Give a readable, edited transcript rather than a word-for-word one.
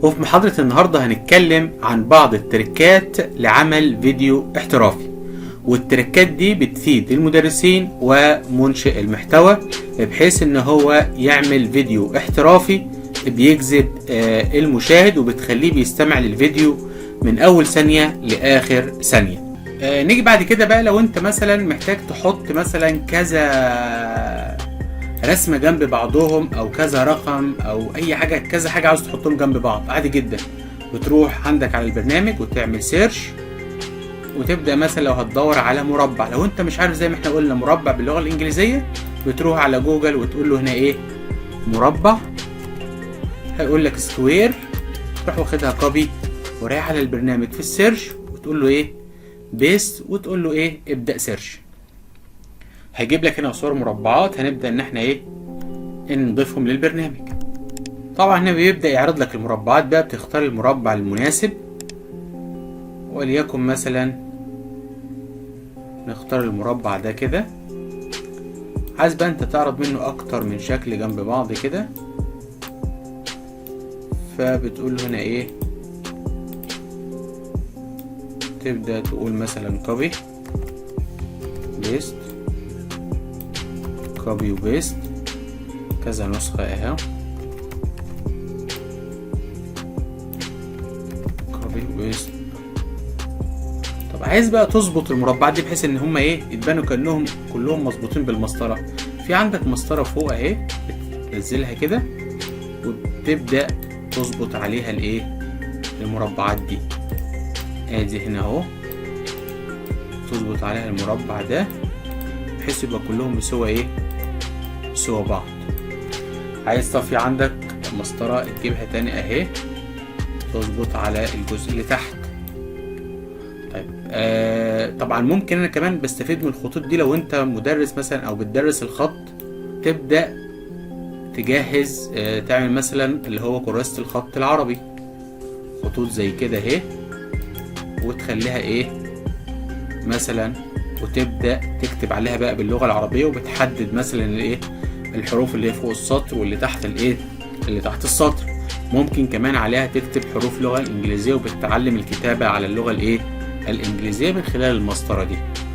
وفي محاضرة النهاردة هنتكلم عن بعض التركات لعمل فيديو احترافي، والتركات دي بتفيد المدرسين ومنشئ المحتوى بحيث ان هو يعمل فيديو احترافي بيجذب المشاهد وبتخليه بيستمع للفيديو من اول ثانية لاخر ثانية. نيجي بعد كده بقى لو انت مثلا محتاج تحط مثلا كذا رسمة جنب بعضهم او كذا رقم او اي حاجة، كذا حاجة عاوز تحطهم جنب بعض عادي جدا، بتروح عندك على البرنامج وتعمل سيرش وتبدأ مثلا لو هتدور على مربع، لو انت مش عارف زي ما احنا قلنا مربع باللغة الانجليزية بتروح على جوجل وتقول له هنا ايه مربع، هيقول لك سكوير، تروح واخدها كوبي ورايح على البرنامج في السيرش وتقول له ايه بيست وتقول له ايه ابدأ سيرش. هيجيب لك هنا صور مربعات، هنبدأ ان احنا ايه نضيفهم للبرنامج. طبعا هنا بيبدأ يعرض لك المربعات بقى، بتختار المربع المناسب، وليكن مثلا نختار المربع ده كده. عايز بقى انت تعرض منه اكتر من شكل جنب بعض كده، فبتقول له هنا ايه تبدأ تقول مثلا كوبي بيست، كوبي وبيست، كذا نسخة اهو، كوبي وبيست. طب عايز بقى تظبط المربعات دي بحيث ان هما ايه يتبانوا كأنهم كلهم مظبوطين بالمسطرة. في عندك مسطرة فوق اهي بتنزلها كده وتبدأ تظبط عليها الايه المربعات دي، ادي هنا اهو تظبط عليها المربع ده بحيث يبقى كلهم سوا ايه سوا بعض. عايز طفي عندك مسطرة تجيبها تاني اهي تظبط على الجزء اللي تحت. طيب طبعا ممكن انا كمان بستفيد من الخطوط دي لو انت مدرس مثلا او بتدرس الخط، تبدأ تجهز تعمل مثلا اللي هو كراسة الخط العربي، خطوط زي كده اهي وتخليها ايه مثلا وتبدأ تكتب عليها بقى باللغة العربية، وبتحدد مثلا الايه الحروف اللي هي فوق السطر واللي تحت الايه اللي تحت السطر. ممكن كمان عليها تكتب حروف لغة الانجليزية وبتتعلم الكتابة على اللغة الايه الانجليزية من خلال المسطرة دي.